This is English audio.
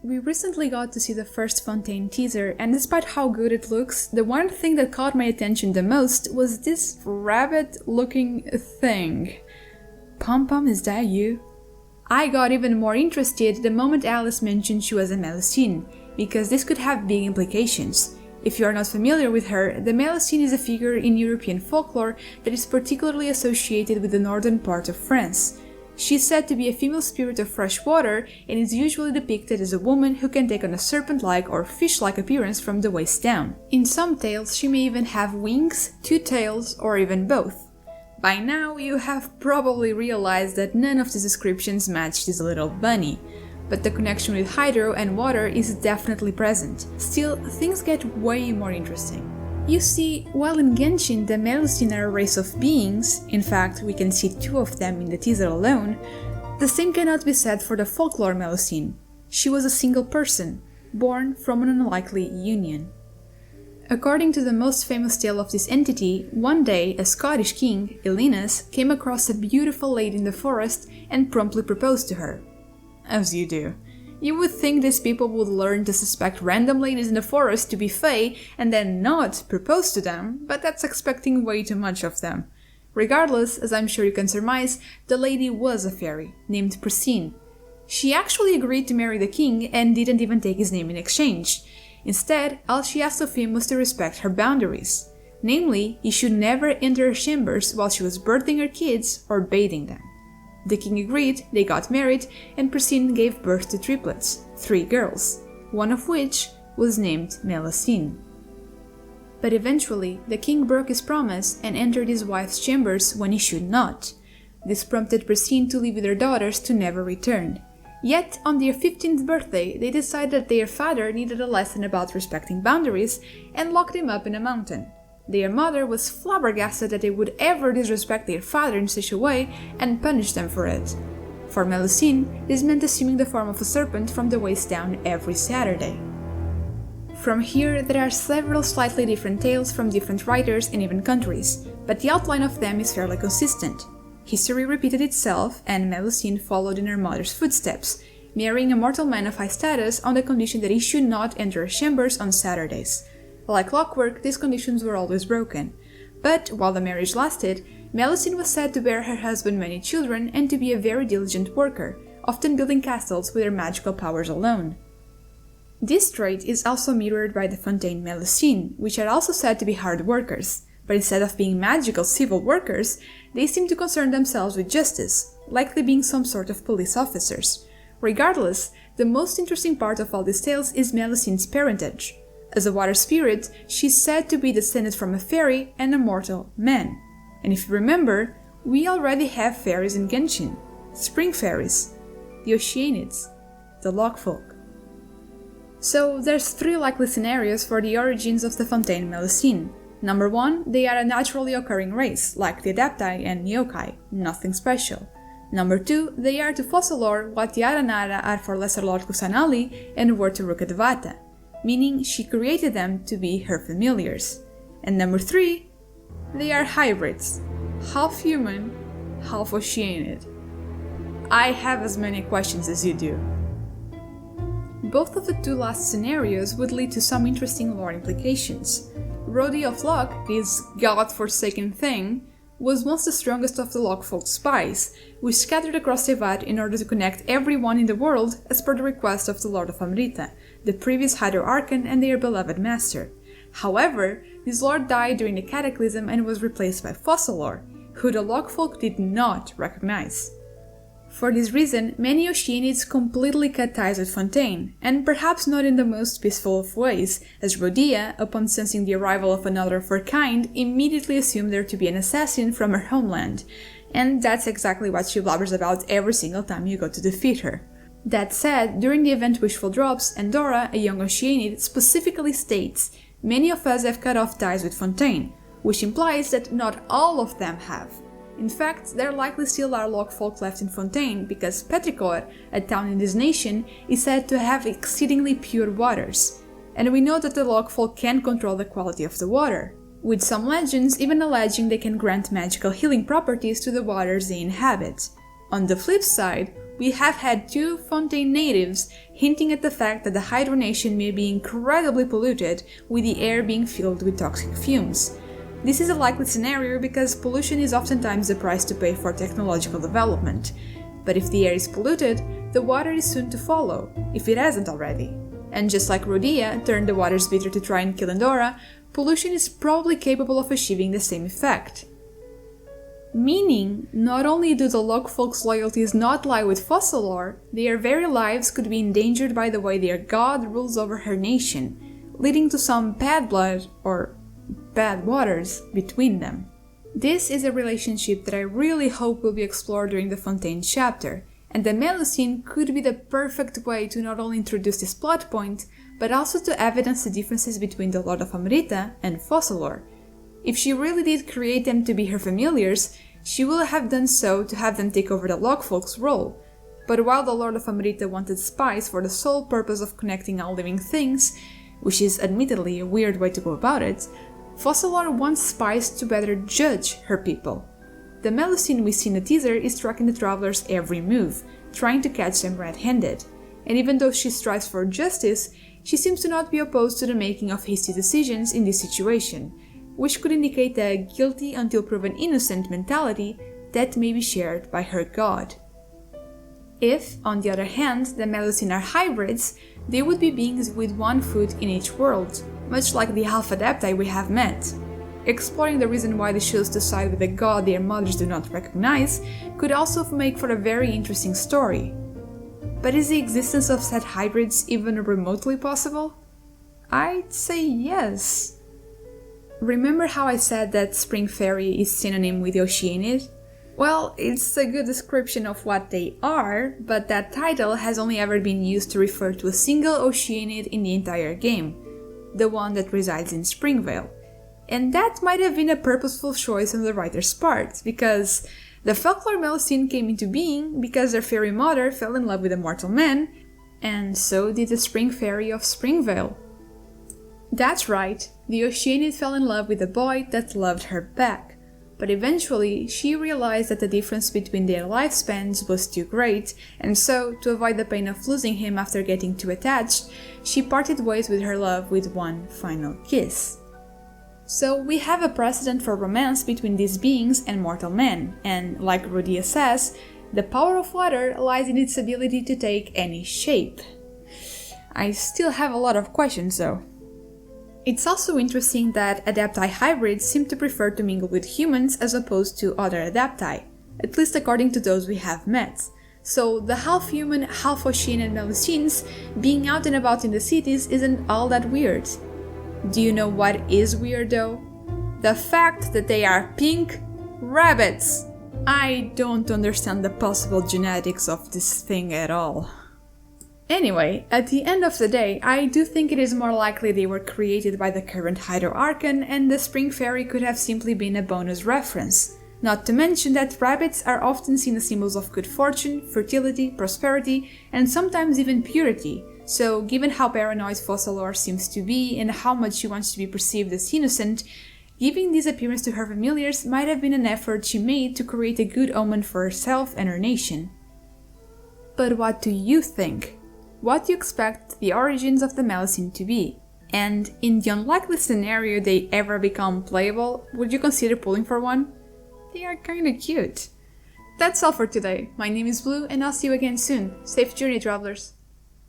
We recently got to see the first Fontaine teaser, and despite how good it looks, the one thing that caught my attention the most was this rabbit-looking thing. Pom-Pom, is that you? I got even more interested the moment Alice mentioned she was a Melusine, because this could have big implications. If you are not familiar with her, the Melusine is a figure in European folklore that is particularly associated with the northern part of France. She is said to be a female spirit of fresh water and is usually depicted as a woman who can take on a serpent-like or fish-like appearance from the waist down. In some tales, she may even have wings, two tails, or even both. By now, you have probably realized that none of these descriptions match this little bunny, but the connection with hydro and water is definitely present. Still, things get way more interesting. You see, while in Genshin the Melusine are a race of beings, in fact we can see two of them in the teaser alone, the same cannot be said for the Folklore Melusine. She was a single person, born from an unlikely union. According to the most famous tale of this entity, one day a Scottish king, Elinas, came across a beautiful lady in the forest and promptly proposed to her. As you do. You would think these people would learn to suspect random ladies in the forest to be fae and then not propose to them, but that's expecting way too much of them. Regardless, as I'm sure you can surmise, the lady was a fairy, named Melusine. She actually agreed to marry the king and didn't even take his name in exchange. Instead, all she asked of him was to respect her boundaries. Namely, he should never enter her chambers while she was birthing her kids or bathing them. The king agreed, they got married, and Melusine gave birth to triplets, 3 girls, one of which was named Melusine. But eventually, the king broke his promise and entered his wife's chambers when he should not. This prompted Melusine to leave with their daughters to never return. Yet, on their 15th birthday, they decided that their father needed a lesson about respecting boundaries and locked him up in a mountain. Their mother was flabbergasted that they would ever disrespect their father in such a way and punished them for it. For Melusine, this meant assuming the form of a serpent from the waist down every Saturday. From here, there are several slightly different tales from different writers and even countries, but the outline of them is fairly consistent. History repeated itself, and Melusine followed in her mother's footsteps, marrying a mortal man of high status on the condition that he should not enter her chambers on Saturdays. Like clockwork, these conditions were always broken. But while the marriage lasted, Melusine was said to bear her husband many children and to be a very diligent worker, often building castles with her magical powers alone. This trait is also mirrored by the Fontaine Melusine, which are also said to be hard workers, but instead of being magical civil workers, they seem to concern themselves with justice, likely being some sort of police officers. Regardless, the most interesting part of all these tales is Melusine's parentage. As a water spirit, she is said to be descended from a fairy and a mortal man. And if you remember, we already have fairies in Genshin. Spring fairies, the oceanids, the logfolk. So there's 3 likely scenarios for the origins of the Fontaine Melusine. Number 1, they are a naturally occurring race, like the Adaptai and Yokai, nothing special. Number 2, they are to fossil lore what the Aranara are for Lesser Lord Kusanali and were to Rukkhadevata, meaning she created them to be her familiars. And number 3, they are hybrids, half human, half oceanid. I have as many questions as you do. Both of the 2 last scenarios would lead to some interesting lore implications. Rodi of Luck, this god-forsaken thing, was once the strongest of the Logfolk spies, which scattered across Tevat in order to connect everyone in the world as per the request of the Lord of Amrita, the previous Hydro Archon and their beloved master. However, this lord died during the Cataclysm and was replaced by Fossilor, who the Logfolk did not recognize. For this reason, many Oceanids completely cut ties with Fontaine, and perhaps not in the most peaceful of ways, as Rodia, upon sensing the arrival of another of her kind, immediately assumed there to be an assassin from her homeland, and that's exactly what she blabbers about every single time you go to defeat her. That said, during the event Wishful Drops, Andorra, a young Oceanid, specifically states, "Many of us have cut off ties with Fontaine," which implies that not all of them have. In fact, there likely still are Logfolk left in Fontaine, because Petrichor, a town in this nation, is said to have exceedingly pure waters. And we know that the Logfolk can control the quality of the water, with some legends even alleging they can grant magical healing properties to the waters they inhabit. On the flip side, we have had 2 Fontaine natives hinting at the fact that the hydronation may be incredibly polluted, with the air being filled with toxic fumes. This is a likely scenario because pollution is oftentimes the price to pay for technological development. But if the air is polluted, the water is soon to follow, if it hasn't already. And just like Rhodia turned the waters bitter to try and kill Endora, pollution is probably capable of achieving the same effect. Meaning, not only do the Log Folk's loyalties not lie with Folklore, their very lives could be endangered by the way their god rules over her nation, leading to some bad blood, or bad waters, between them. This is a relationship that I really hope will be explored during the Fontaine chapter, and the Melusine could be the perfect way to not only introduce this plot point, but also to evidence the differences between the Lord of Amrita and Folklore. If she really did create them to be her familiars, she will have done so to have them take over the Log Folk's role. But while the Lord of Amrita wanted spies for the sole purpose of connecting all living things, which is admittedly a weird way to go about it, Folklore wants spies to better judge her people. The Melusine we see in the teaser is tracking the travelers' every move, trying to catch them red-handed. And even though she strives for justice, she seems to not be opposed to the making of hasty decisions in this situation, which could indicate a guilty until proven innocent mentality that may be shared by her god. If, on the other hand, the Melusine are hybrids, they would be beings with one foot in each world, much like the Half Adepti we have met. Exploring the reason why they chose to side with a god their mothers do not recognize could also make for a very interesting story. But is the existence of said hybrids even remotely possible? I'd say yes. Remember how I said that spring fairy is synonym with oceanid? Well, it's a good description of what they are, but that title has only ever been used to refer to a single oceanid in the entire game, the one that resides in Springvale. And that might have been a purposeful choice on the writer's part, because the Folklore Melusine came into being because their fairy mother fell in love with a mortal man, and so did the spring fairy of Springvale. That's right, the Oceanid fell in love with a boy that loved her back, but eventually she realized that the difference between their lifespans was too great, and so, to avoid the pain of losing him after getting too attached, she parted ways with her love with one final kiss. So we have a precedent for romance between these beings and mortal men, and like Rhodia says, the power of water lies in its ability to take any shape. I still have a lot of questions though. It's also interesting that Adepti hybrids seem to prefer to mingle with humans as opposed to other Adepti, at least according to those we have met. So the half-human, half-oceanian Melusines being out and about in the cities isn't all that weird. Do you know what is weird though? The fact that they are pink rabbits! I don't understand the possible genetics of this thing at all. Anyway, at the end of the day, I do think it is more likely they were created by the current Hydro Archon, and the Spring Fairy could have simply been a bonus reference. Not to mention that rabbits are often seen as symbols of good fortune, fertility, prosperity, and sometimes even purity. So, given how paranoid Folklore seems to be and how much she wants to be perceived as innocent, giving this appearance to her familiars might have been an effort she made to create a good omen for herself and her nation. But what do you think? What do you expect the origins of the Melusine to be? And in the unlikely scenario they ever become playable, would you consider pulling for one? They are kinda cute. That's all for today. My name is Blue and I'll see you again soon. Safe journey, travelers!